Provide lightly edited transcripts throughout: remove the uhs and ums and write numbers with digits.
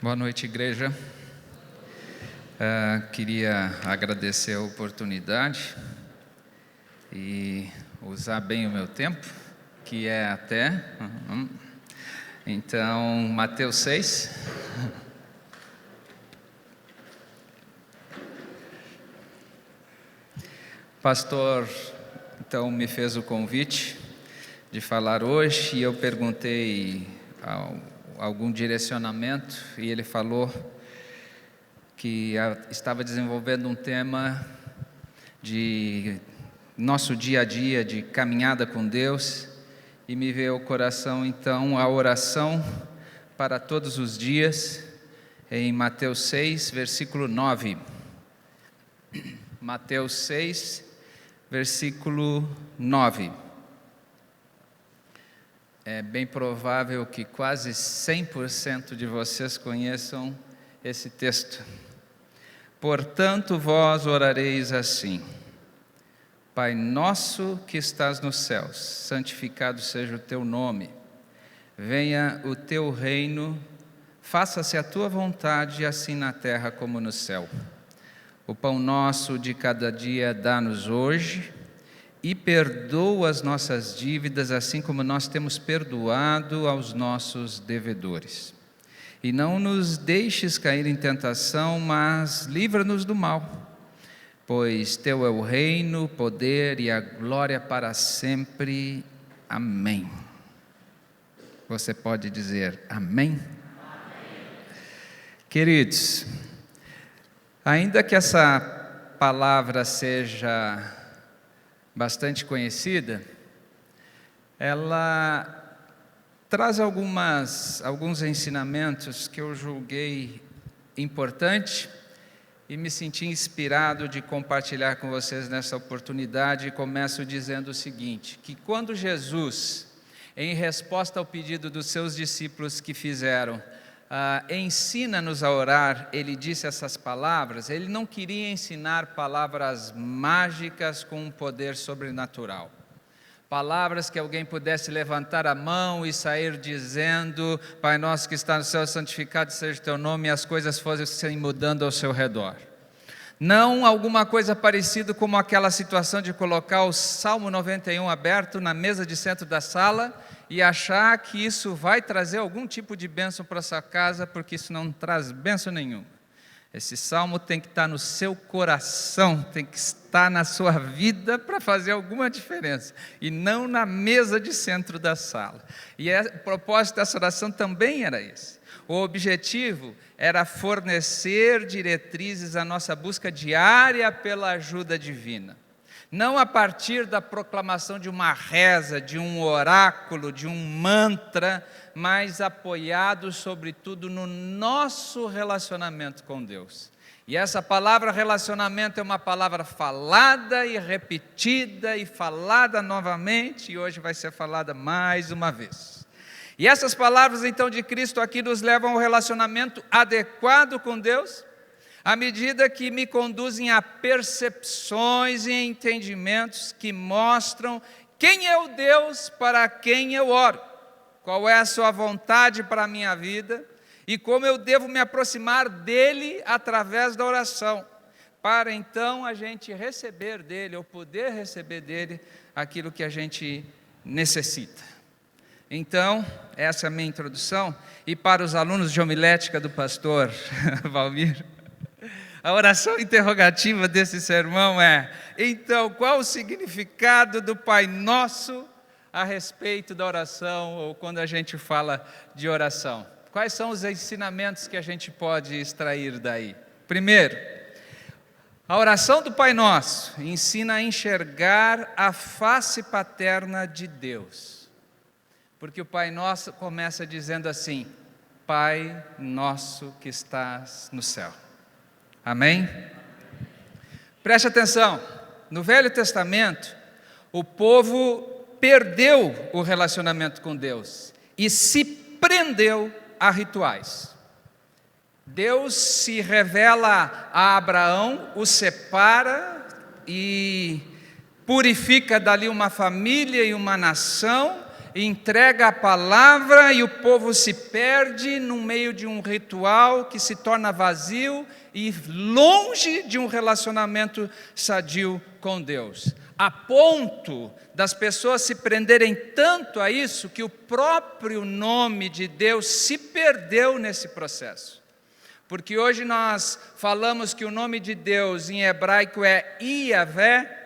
Boa noite, igreja. Queria agradecer a oportunidade e usar bem o meu tempo, que é até... Então, Mateus 6. O pastor, então, me fez o convite de falar hoje e eu perguntei algum direcionamento e ele falou que estava desenvolvendo um tema de nosso dia a dia, de caminhada com Deus, e me veio ao coração então a oração para todos os dias, em Mateus 6, versículo 9. Mateus 6, versículo 9. É bem provável que quase 100% de vocês conheçam esse texto. Portanto, vós orareis assim: Pai nosso que estás nos céus, santificado seja o teu nome. Venha o teu reino, faça-se a tua vontade, assim na terra como no céu. O pão nosso de cada dia dá-nos hoje, e perdoa as nossas dívidas, assim como nós temos perdoado aos nossos devedores. E não nos deixes cair em tentação, mas livra-nos do mal. Pois teu é o reino, o poder e a glória para sempre. Amém. Você pode dizer amém? Amém. Queridos, ainda que essa palavra seja bastante conhecida, ela traz alguns ensinamentos que eu julguei importante e me senti inspirado de compartilhar com vocês nessa oportunidade. E começo dizendo o seguinte, que quando Jesus, em resposta ao pedido dos seus discípulos que fizeram, ensina-nos a orar, ele disse essas palavras, ele não queria ensinar palavras mágicas com um poder sobrenatural. Palavras que alguém pudesse levantar a mão e sair dizendo: Pai nosso que está no céu, santificado seja o teu nome, e as coisas fossem mudando ao seu redor. Não alguma coisa parecida como aquela situação de colocar o Salmo 91 aberto na mesa de centro da sala e achar que isso vai trazer algum tipo de bênção para a sua casa, porque isso não traz bênção nenhuma. Esse salmo tem que estar no seu coração, tem que estar na sua vida para fazer alguma diferença, e não na mesa de centro da sala. E o propósito dessa oração também era esse. O objetivo era fornecer diretrizes à nossa busca diária pela ajuda divina. Não a partir da proclamação de uma reza, de um oráculo, de um mantra, mas apoiado sobretudo no nosso relacionamento com Deus. E essa palavra relacionamento é uma palavra falada e repetida e falada novamente, e hoje vai ser falada mais uma vez. E essas palavras então de Cristo aqui nos levam ao relacionamento adequado com Deus, à medida que me conduzem a percepções e entendimentos que mostram quem é o Deus para quem eu oro, qual é a sua vontade para a minha vida e como eu devo me aproximar dele através da oração, para então a gente receber dele, ou poder receber dele, aquilo que a gente necessita. Então, essa é a minha introdução, e para os alunos de homilética do pastor Valmir, a oração interrogativa desse sermão é: então, qual o significado do Pai Nosso a respeito da oração, ou quando a gente fala de oração? Quais são os ensinamentos que a gente pode extrair daí? Primeiro, a oração do Pai Nosso ensina a enxergar a face paterna de Deus. Porque o Pai Nosso começa dizendo assim: Pai Nosso que estás no céu. Amém? Preste atenção, no Velho Testamento, o povo perdeu o relacionamento com Deus e se prendeu a rituais. Deus se revela a Abraão, o separa e purifica dali uma família e uma nação, entrega a palavra e o povo se perde no meio de um ritual que se torna vazio e longe de um relacionamento sadio com Deus, a ponto das pessoas se prenderem tanto a isso que o próprio nome de Deus se perdeu nesse processo. Porque hoje nós falamos que o nome de Deus em hebraico é Iavé,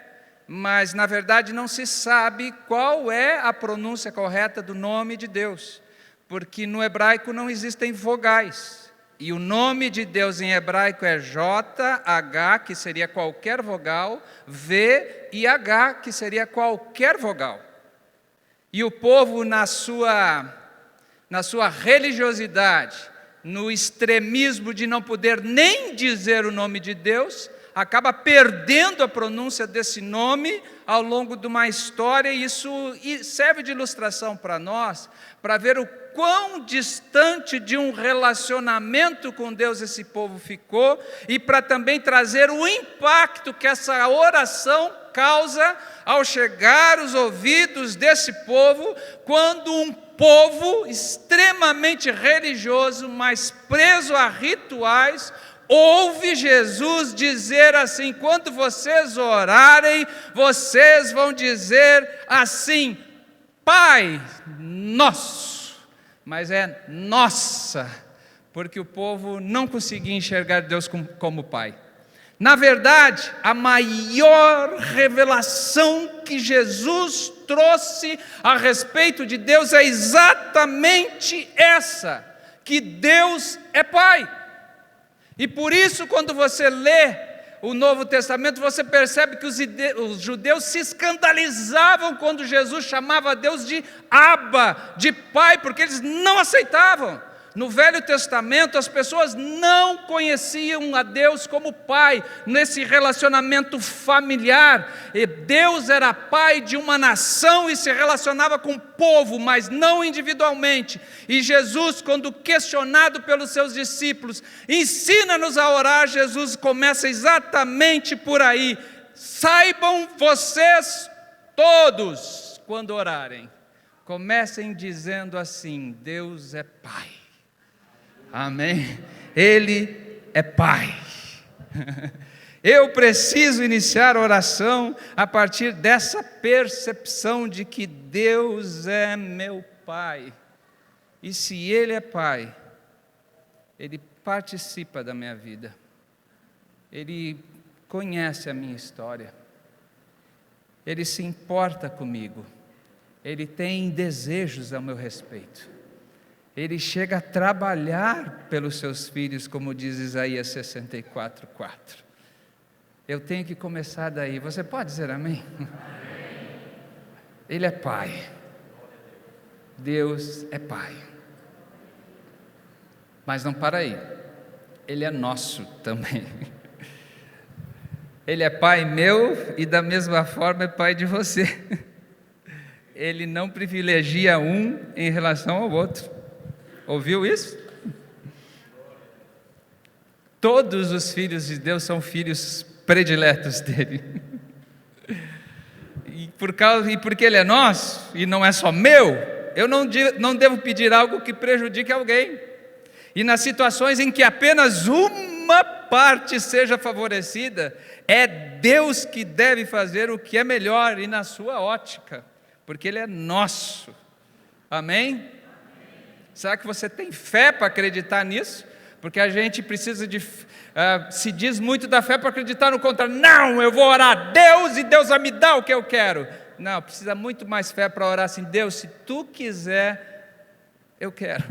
mas na verdade não se sabe qual é a pronúncia correta do nome de Deus, porque no hebraico não existem vogais, e o nome de Deus em hebraico é JH, que seria qualquer vogal, V e H, que seria qualquer vogal. E o povo na sua religiosidade, no extremismo de não poder nem dizer o nome de Deus, acaba perdendo a pronúncia desse nome ao longo de uma história, e isso serve de ilustração para nós, para ver o quão distante de um relacionamento com Deus esse povo ficou, e para também trazer o impacto que essa oração causa ao chegar aos ouvidos desse povo, quando um povo extremamente religioso, mas preso a rituais, ouve Jesus dizer assim: quando vocês orarem, vocês vão dizer assim, Pai Nosso, mas é nossa, porque o povo não conseguia enxergar Deus como Pai. Na verdade, a maior revelação que Jesus trouxe a respeito de Deus é exatamente essa, que Deus é Pai. E por isso, quando você lê o Novo Testamento, você percebe que os judeus se escandalizavam quando Jesus chamava Deus de Abba, de Pai, porque eles não aceitavam. No Velho Testamento, as pessoas não conheciam a Deus como Pai, nesse relacionamento familiar. E Deus era Pai de uma nação e se relacionava com o povo, mas não individualmente. E Jesus, quando questionado pelos seus discípulos, ensina-nos a orar, Jesus começa exatamente por aí. Saibam vocês todos, quando orarem, comecem dizendo assim: Deus é Pai. Amém? Ele é Pai. Eu preciso iniciar a oração a partir dessa percepção de que Deus é meu Pai. E se Ele é Pai, Ele participa da minha vida. Ele conhece a minha história. Ele se importa comigo. Ele tem desejos a meu respeito. Ele chega a trabalhar pelos seus filhos, como diz Isaías 64:4. Eu tenho que começar daí. Você pode dizer amém? Amém. Ele é Pai. Deus é Pai. Mas não para aí. Ele é nosso também. Ele é Pai meu e da mesma forma é Pai de você. Ele não privilegia um em relação ao outro. Ouviu isso? Todos os filhos de Deus são filhos prediletos dele. E porque ele é nosso e não é só meu, eu não devo pedir algo que prejudique alguém. E nas situações em que apenas uma parte seja favorecida, é Deus que deve fazer o que é melhor e na sua ótica, porque ele é nosso. Amém? Será que você tem fé para acreditar nisso? Porque a gente precisa se diz muito da fé para acreditar no contrário. Não, eu vou orar a Deus e Deus vai me dar o que eu quero. Não, precisa muito mais fé para orar assim: Deus, se Tu quiser, eu quero.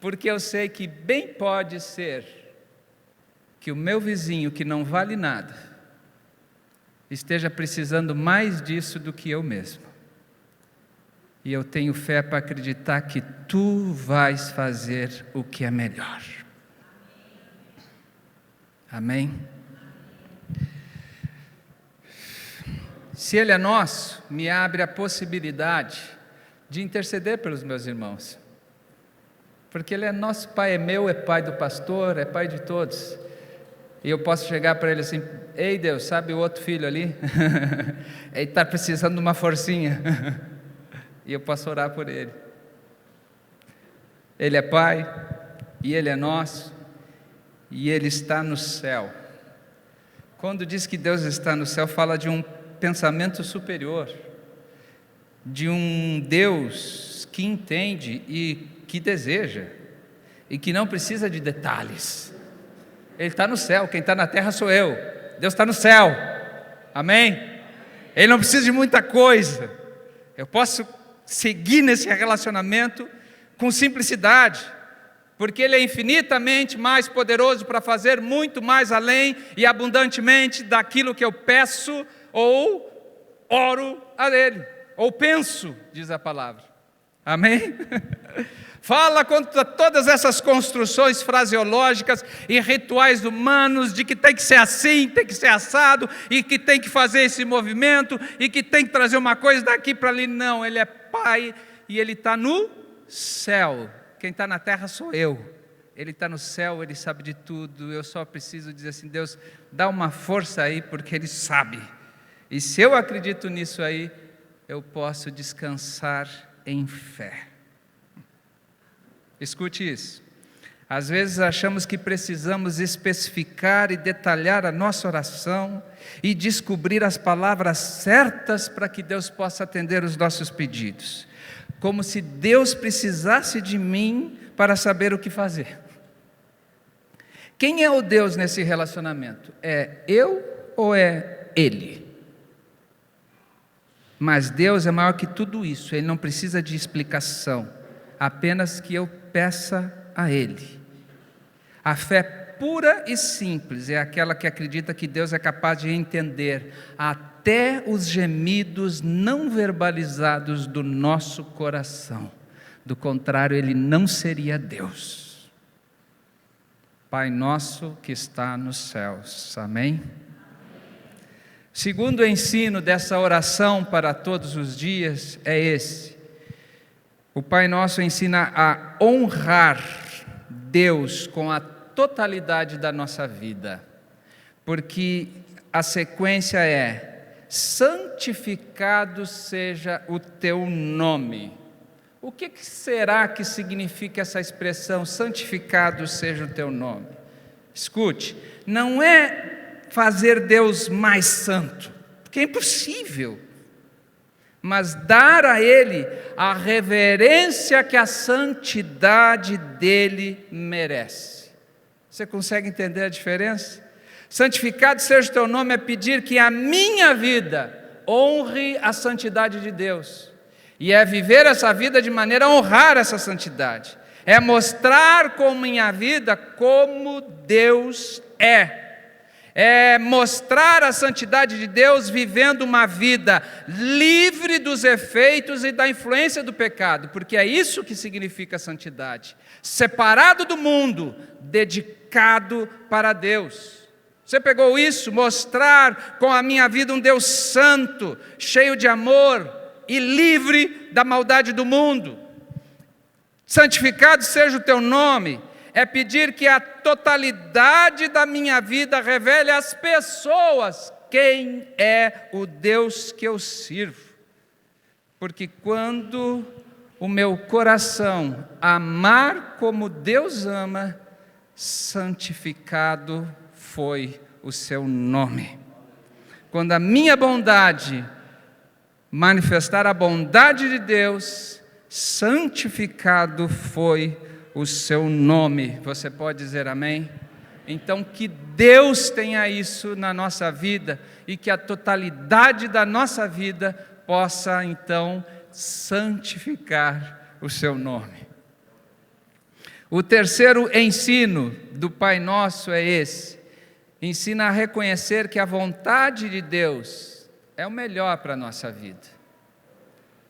Porque eu sei que bem pode ser que o meu vizinho, que não vale nada, esteja precisando mais disso do que eu mesmo. E eu tenho fé para acreditar que Tu vais fazer o que é melhor. Amém? Se Ele é nosso, me abre a possibilidade de interceder pelos meus irmãos. Porque Ele é nosso Pai, é meu, é Pai do pastor, é Pai de todos. E eu posso chegar para Ele assim: ei Deus, sabe o outro filho ali? Ele está precisando de uma forcinha. e eu posso orar por ele. Ele é Pai, e Ele é nosso, e Ele está no céu. Quando diz que Deus está no céu, fala de um pensamento superior, de um Deus que entende e que deseja, e que não precisa de detalhes. Ele está no céu, quem está na terra sou eu. Deus está no céu, amém? Ele não precisa de muita coisa. Eu posso seguir nesse relacionamento com simplicidade, porque Ele é infinitamente mais poderoso para fazer muito mais além e abundantemente daquilo que eu peço ou oro a Ele, ou penso, diz a palavra, amém? Fala contra todas essas construções fraseológicas e rituais humanos de que tem que ser assim, tem que ser assado, e que tem que fazer esse movimento, e que tem que trazer uma coisa daqui para ali. Não, Ele é Pai e Ele está no céu. Quem está na terra sou eu. Ele está no céu, Ele sabe de tudo. Eu só preciso dizer assim: Deus, dá uma força aí, porque Ele sabe. E se eu acredito nisso aí, eu posso descansar em fé. Escute isso. Às vezes achamos que precisamos especificar e detalhar a nossa oração e descobrir as palavras certas para que Deus possa atender os nossos pedidos, como se Deus precisasse de mim para saber o que fazer. Quem é o Deus nesse relacionamento? É eu ou é Ele? Mas Deus é maior que tudo isso, Ele não precisa de explicação, apenas que eu peça a Ele. A fé pura e simples é aquela que acredita que Deus é capaz de entender até os gemidos não verbalizados do nosso coração. Do contrário, Ele não seria Deus. Pai nosso que está nos céus, amém? Segundo ensino dessa oração para todos os dias é esse: o Pai Nosso ensina a honrar Deus com a totalidade da nossa vida, porque a sequência é: santificado seja o teu nome. O que será que significa essa expressão, santificado seja o teu nome? Escute, não é fazer Deus mais santo, porque é impossível, mas dar a Ele a reverência que a santidade dEle merece. Você consegue entender a diferença? Santificado seja o teu nome é pedir que a minha vida honre a santidade de Deus, e é viver essa vida de maneira a honrar essa santidade, é mostrar com minha vida como Deus é mostrar a santidade de Deus vivendo uma vida livre dos efeitos e da influência do pecado, porque é isso que significa santidade: separado do mundo, dedicado para Deus. Você pegou isso? Mostrar com a minha vida um Deus santo, cheio de amor e livre da maldade do mundo. Santificado seja o teu nome é pedir que a totalidade da minha vida revele às pessoas quem é o Deus que eu sirvo. Porque quando o meu coração amar como Deus ama, santificado foi o seu nome. Quando a minha bondade manifestar a bondade de Deus, santificado foi o seu nome. Você pode dizer amém? Então que Deus tenha isso na nossa vida e que a totalidade da nossa vida possa então santificar o seu nome. O terceiro ensino do Pai Nosso é esse: ensina a reconhecer que a vontade de Deus é o melhor para a nossa vida.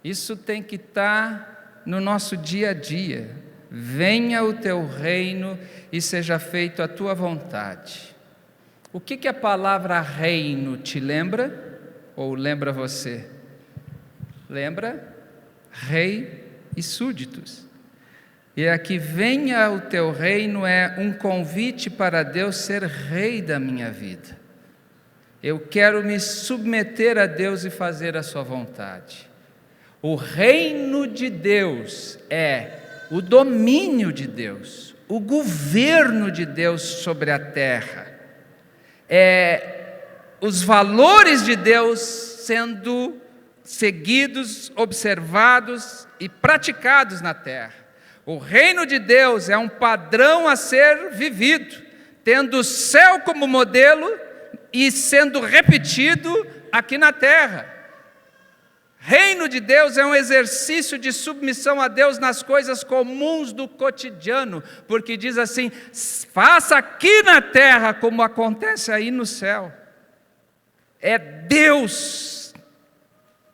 Isso tem que estar no nosso dia a dia. Venha o teu reino e seja feito a tua vontade. O que a palavra reino te lembra? Ou lembra você? Lembra? Rei e súditos. E aqui, venha o teu reino, é um convite para Deus ser rei da minha vida. Eu quero me submeter a Deus e fazer a sua vontade. O reino de Deus é o domínio de Deus, o governo de Deus sobre a terra. É os valores de Deus sendo seguidos, observados e praticados na terra. O reino de Deus é um padrão a ser vivido, tendo o céu como modelo e sendo repetido aqui na terra. Reino de Deus é um exercício de submissão a Deus nas coisas comuns do cotidiano, porque diz assim: faça aqui na terra como acontece aí no céu. É Deus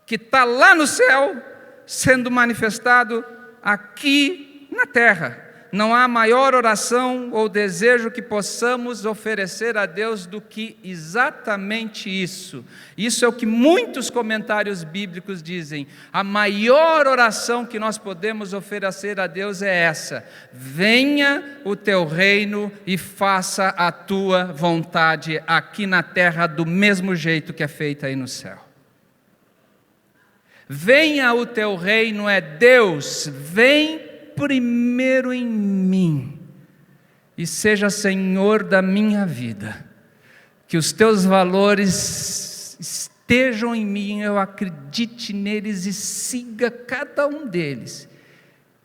que está lá no céu sendo manifestado aqui na terra. Não há maior oração ou desejo que possamos oferecer a Deus do que exatamente isso. Isso é o que muitos comentários bíblicos dizem. A maior oração que nós podemos oferecer a Deus é essa: venha o teu reino e faça a tua vontade aqui na terra do mesmo jeito que é feita aí no céu. Venha o teu reino é Deus, vem primeiro em mim e seja Senhor da minha vida, que os teus valores estejam em mim, eu acredite neles e siga cada um deles,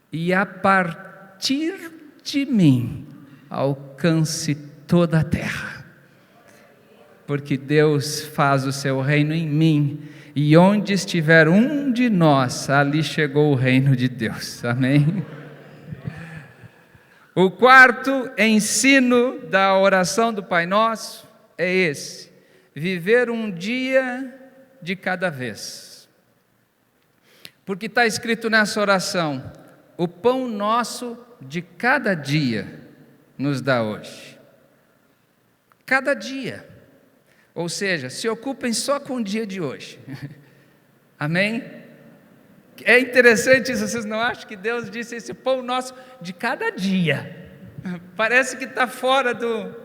e a partir de mim alcance toda a terra, porque Deus faz o seu reino em mim, e onde estiver um de nós, ali chegou o reino de Deus. Amém? O quarto ensino da oração do Pai Nosso é esse: viver um dia de cada vez. Porque está escrito nessa oração: o pão nosso de cada dia nos dá hoje. Cada dia. Ou seja, se ocupem só com o dia de hoje. Amém? É interessante isso, vocês não acham que Deus disse esse pão nosso de cada dia? Parece que está fora do...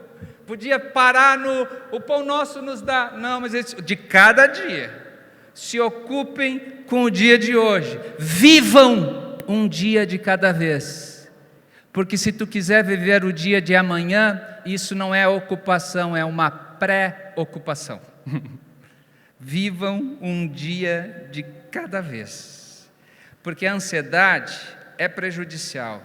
Podia parar no... O pão nosso nos dá... Não, mas de cada dia. Se ocupem com o dia de hoje. Vivam um dia de cada vez. Porque se tu quiser viver o dia de amanhã, isso não é ocupação, é uma pré-ocupação. Vivam um dia de cada vez, porque a ansiedade é prejudicial,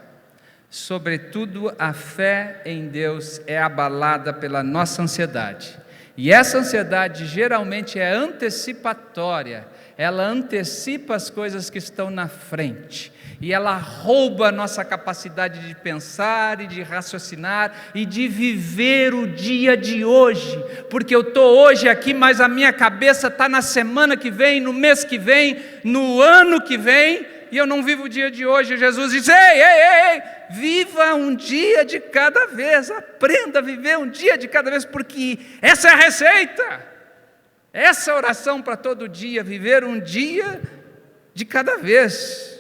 sobretudo a fé em Deus é abalada pela nossa ansiedade, e essa ansiedade geralmente é antecipatória, ela antecipa as coisas que estão na frente, e ela rouba a nossa capacidade de pensar e de raciocinar e de viver o dia de hoje, porque eu estou hoje aqui, mas a minha cabeça está na semana que vem, no mês que vem, no ano que vem, e eu não vivo o dia de hoje. Jesus diz: ei, viva um dia de cada vez, aprenda a viver um dia de cada vez, porque essa é a receita, essa é a oração para todo dia, viver um dia de cada vez.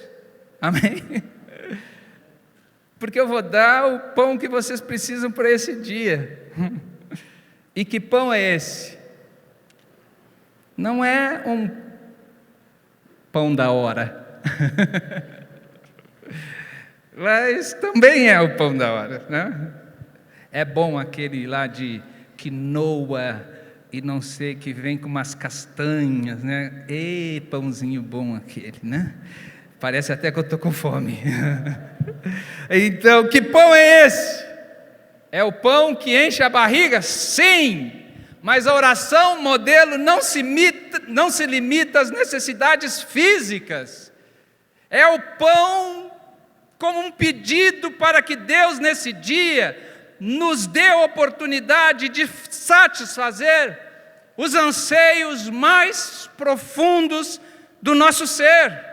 Amém? Porque eu vou dar o pão que vocês precisam para esse dia. E que pão é esse? Não é um pão da hora. Mas também é o pão da hora, né? É bom aquele lá de quinoa e não sei, que vem com umas castanhas, né? Ei, pãozinho bom aquele, né? Parece até que eu estou com fome. Então, que pão é esse? É o pão que enche a barriga? Sim! Mas a oração modelo não se limita às necessidades físicas. É o pão como um pedido para que Deus, nesse dia, nos dê a oportunidade de satisfazer os anseios mais profundos do nosso ser.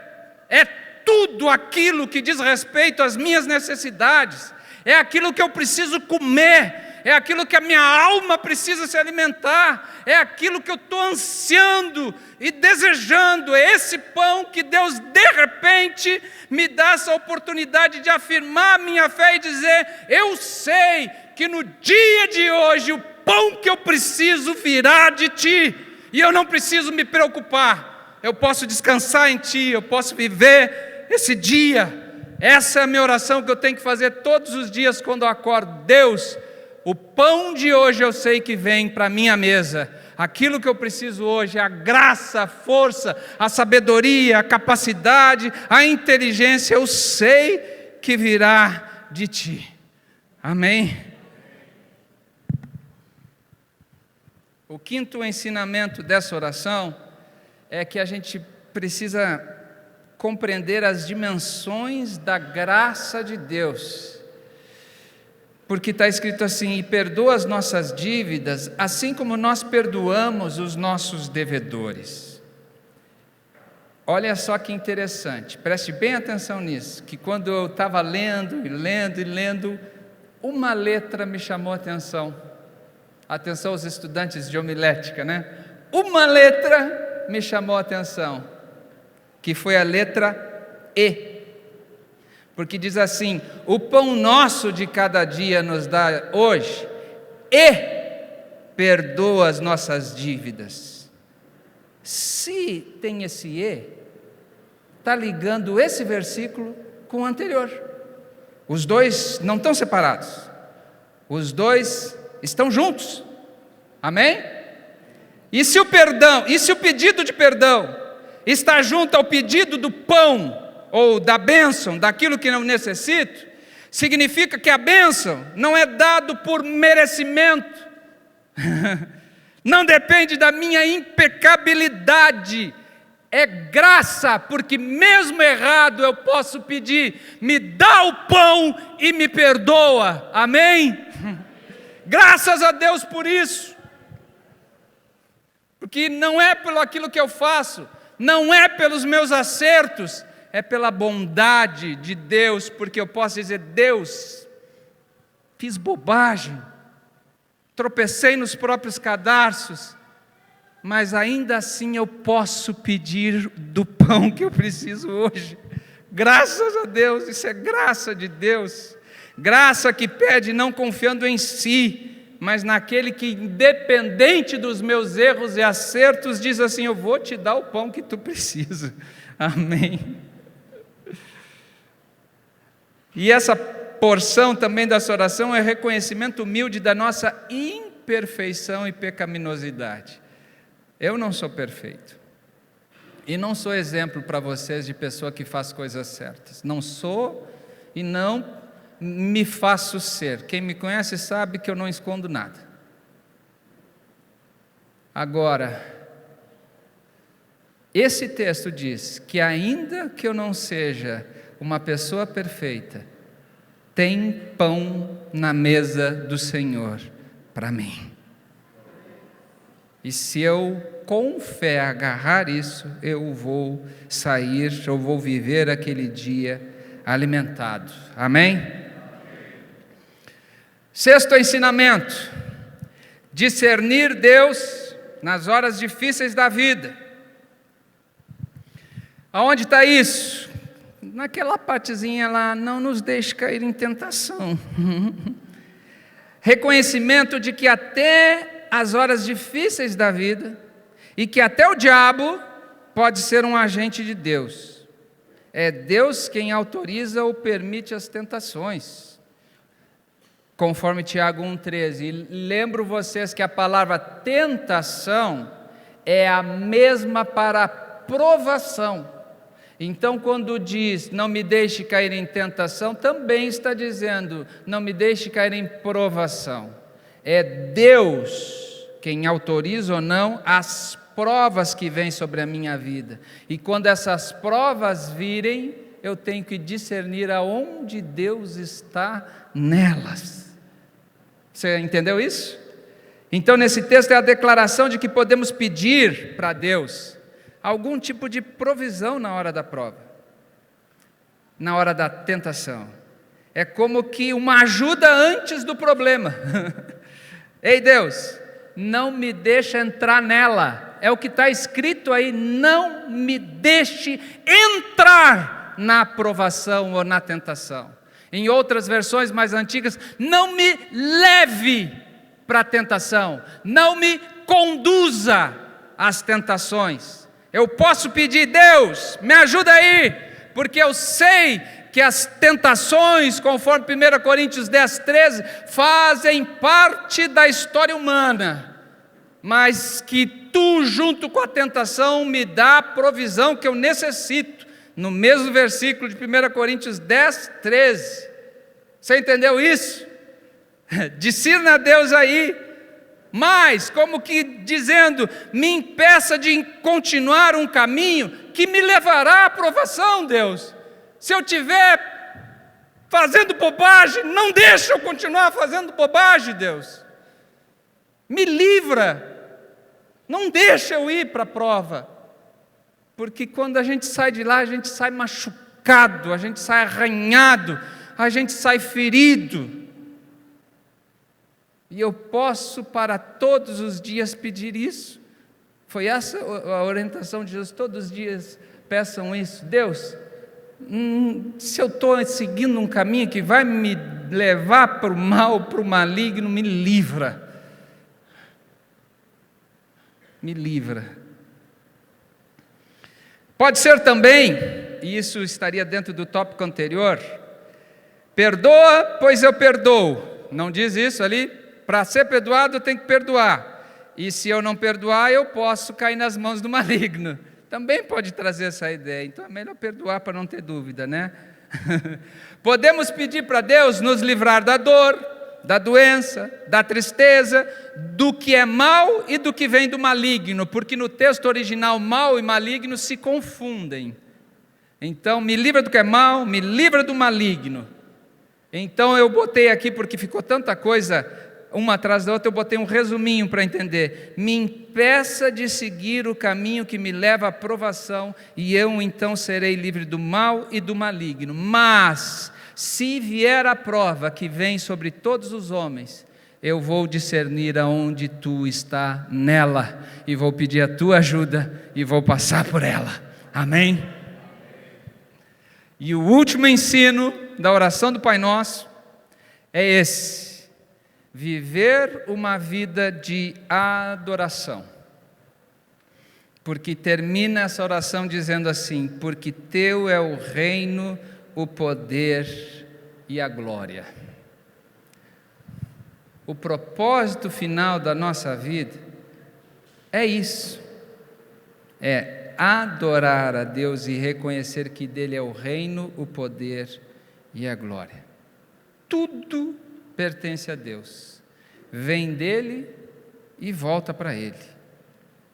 É tudo aquilo que diz respeito às minhas necessidades, é aquilo que eu preciso comer, é aquilo que a minha alma precisa se alimentar, é aquilo que eu estou ansiando e desejando, é esse pão que Deus de repente me dá essa oportunidade de afirmar a minha fé e dizer: eu sei que no dia de hoje o pão que eu preciso virá de ti, e eu não preciso me preocupar, eu posso descansar em Ti, eu posso viver esse dia. Essa é a minha oração que eu tenho que fazer todos os dias quando eu acordo. Deus, o pão de hoje eu sei que vem para a minha mesa. Aquilo que eu preciso hoje, a graça, a força, a sabedoria, a capacidade, a inteligência, eu sei que virá de Ti. Amém? O quinto ensinamento dessa oração é que a gente precisa compreender as dimensões da graça de Deus. Porque está escrito assim: e perdoa as nossas dívidas, assim como nós perdoamos os nossos devedores. Olha só que interessante, preste bem atenção nisso, que quando eu estava lendo, uma letra me chamou a atenção. Atenção aos estudantes de homilética, né? Uma letra me chamou a atenção, que foi a letra E. Porque diz assim: o pão nosso de cada dia nos dá hoje, e perdoa as nossas dívidas. Se tem esse E, está ligando esse versículo com o anterior. Os dois não estão separados, os dois estão juntos. Amém? E se o pedido de perdão está junto ao pedido do pão, ou da bênção, daquilo que não necessito, significa que a bênção não é dado por merecimento, não depende da minha impecabilidade, é graça, porque mesmo errado eu posso pedir: me dá o pão e me perdoa. Amém? Graças a Deus por isso, porque não é pelo aquilo que eu faço, não é pelos meus acertos, é pela bondade de Deus, porque eu posso dizer: Deus, fiz bobagem, tropecei nos próprios cadarços, mas ainda assim eu posso pedir do pão que eu preciso hoje. Graças a Deus, isso é graça de Deus. Graça que pede não confiando em si, mas naquele que, independente dos meus erros e acertos, diz assim: eu vou te dar o pão que tu precisa. Amém? E essa porção também dessa oração é reconhecimento humilde da nossa imperfeição e pecaminosidade. Eu não sou perfeito, e não sou exemplo para vocês de pessoa que faz coisas certas. Não sou e não me faço ser. Quem me conhece sabe que eu não escondo nada. Agora, esse texto diz que ainda que eu não seja uma pessoa perfeita, tem pão na mesa do Senhor para mim. E se eu com fé agarrar isso, eu vou sair, eu vou viver aquele dia alimentado. Amém? Sexto ensinamento: discernir Deus nas horas difíceis da vida. Aonde está isso? Naquela partezinha lá: não nos deixe cair em tentação. Reconhecimento de que até as horas difíceis da vida, e que até o diabo pode ser um agente de Deus. É Deus quem autoriza ou permite as tentações, conforme Tiago 1,13. E lembro vocês que a palavra tentação é a mesma para provação. Então, quando diz não me deixe cair em tentação, também está dizendo não me deixe cair em provação. É Deus quem autoriza ou não as provas que vêm sobre a minha vida. E quando essas provas virem, eu tenho que discernir aonde Deus está nelas. Você entendeu isso? Então, nesse texto é a declaração de que podemos pedir para Deus algum tipo de provisão na hora da prova, na hora da tentação. É como que uma ajuda antes do problema. Ei Deus, não me deixa entrar nela. É o que está escrito aí: não me deixe entrar na provação ou na tentação. Em outras versões mais antigas: não me leve para a tentação, não me conduza às tentações. Eu posso pedir: Deus, me ajuda aí, porque eu sei que as tentações, conforme 1 Coríntios 10:13, fazem parte da história humana, mas que Tu, junto com a tentação, me dá a provisão que eu necessito, no mesmo versículo de 1 Coríntios 10:13. Você entendeu isso? Discirna a Deus aí, mas como que dizendo: me impeça de continuar um caminho que me levará à aprovação, Deus. Se eu estiver fazendo bobagem, não deixa eu continuar fazendo bobagem, Deus. Me livra, não deixa eu ir para a prova, porque quando a gente sai de lá, a gente sai machucado, a gente sai arranhado, a gente sai ferido. E eu posso para todos os dias pedir isso. Foi essa a orientação de Jesus: todos os dias peçam isso. Deus, se eu estou seguindo um caminho que vai me levar para o mal, para o maligno, me livra. Me livra. Pode ser também, e isso estaria dentro do tópico anterior: perdoa, pois eu perdoo. Não diz isso ali? Para ser perdoado eu tenho que perdoar, e se eu não perdoar eu posso cair nas mãos do maligno. Também pode trazer essa ideia. Então é melhor perdoar para não ter dúvida, né? Podemos pedir para Deus nos livrar da dor, da doença, da tristeza, do que é mal e do que vem do maligno, porque no texto original mal e maligno se confundem. Então, me livra do que é mal, me livra do maligno. Então eu botei aqui, porque ficou tanta coisa uma atrás da outra, eu botei um resuminho para entender: me impeça de seguir o caminho que me leva à aprovação, e eu então serei livre do mal e do maligno. Mas se vier a prova que vem sobre todos os homens, eu vou discernir aonde Tu está nela, e vou pedir a Tua ajuda, e vou passar por ela. Amém? E o último ensino da oração do Pai Nosso é esse: viver uma vida de adoração. Porque termina essa oração dizendo assim: porque Teu é o reino, o poder e a glória. O propósito final da nossa vida é isso: é adorar a Deus e reconhecer que dele é o reino, o poder e a glória. Tudo pertence a Deus, vem dele e volta para ele.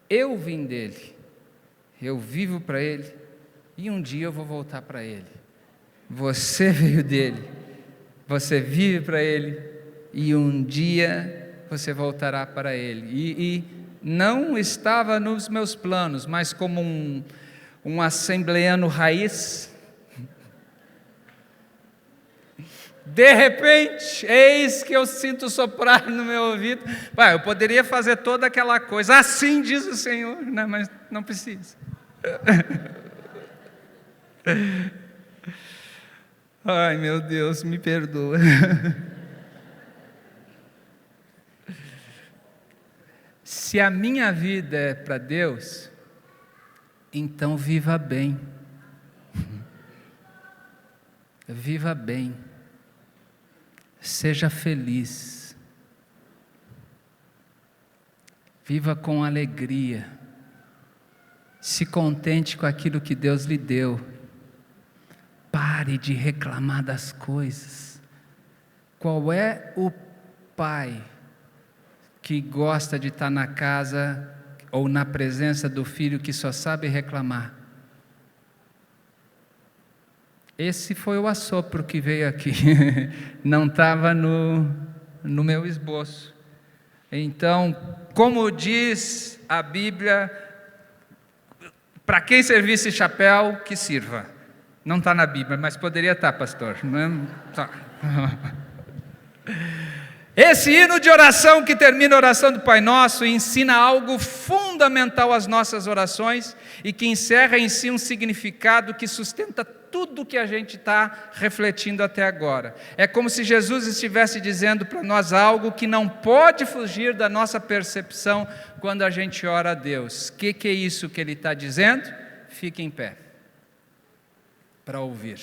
Eu vim dele, eu vivo para ele, e um dia eu vou voltar para ele. Você veio dele, você vive para ele, e um dia você voltará para ele. E não estava nos meus planos, mas como um assembleano raiz, de repente, eis que eu sinto soprar no meu ouvido. Eu poderia fazer toda aquela coisa, assim diz o Senhor, né? Mas não precisa. Ai, meu Deus, me perdoa. Se a minha vida é para Deus, então viva bem. Viva bem. Seja feliz. Viva com alegria. Se contente com aquilo que Deus lhe deu. Pare de reclamar das coisas. Qual é o pai que gosta de estar na casa ou na presença do filho que só sabe reclamar? Esse foi o assopro que veio aqui, não estava no meu esboço. Então, como diz a Bíblia, para quem servir esse chapéu, que sirva. Não está na Bíblia, mas poderia estar, pastor. Não tá. Esse hino de oração que termina a oração do Pai Nosso ensina algo fundamental fundamental às nossas orações e que encerra em si um significado que sustenta tudo o que a gente está refletindo até agora. É como se Jesus estivesse dizendo para nós algo que não pode fugir da nossa percepção quando a gente ora a Deus. O que é isso que Ele está dizendo? Fique em pé para ouvir.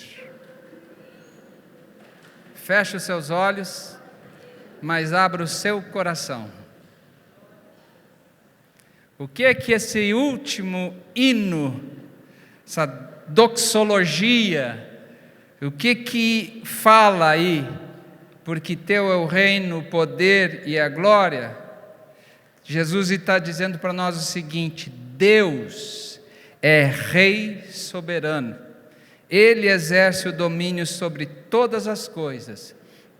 Feche os seus olhos, mas abra o seu coração. O que é que esse último hino, essa doxologia, o que fala aí? Porque teu é o reino, o poder e a glória. Jesus está dizendo para nós o seguinte: Deus é Rei soberano. Ele exerce o domínio sobre todas as coisas.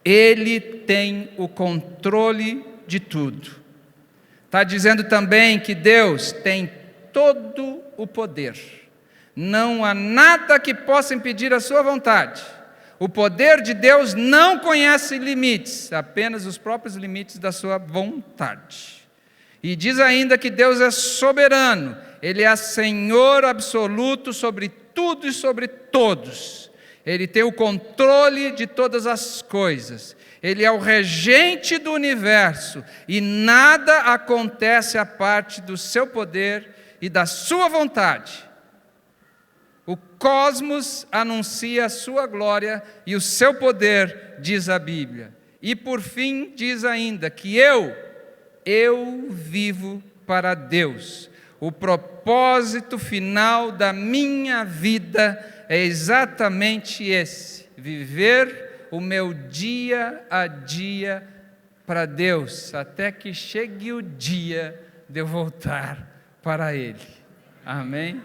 Ele tem o controle de tudo. Está dizendo também que Deus tem todo o poder. Não há nada que possa impedir a sua vontade. O poder de Deus não conhece limites, apenas os próprios limites da sua vontade. E diz ainda que Deus é soberano. Ele é Senhor absoluto sobre tudo e sobre todos. Ele tem o controle de todas as coisas. Ele é o regente do universo e nada acontece à parte do seu poder e da sua vontade. O cosmos anuncia a sua glória e o seu poder, diz a Bíblia. E por fim diz ainda que eu vivo para Deus. O propósito final da minha vida é exatamente esse: viver o meu dia a dia para Deus, até que chegue o dia de eu voltar para Ele. Amém?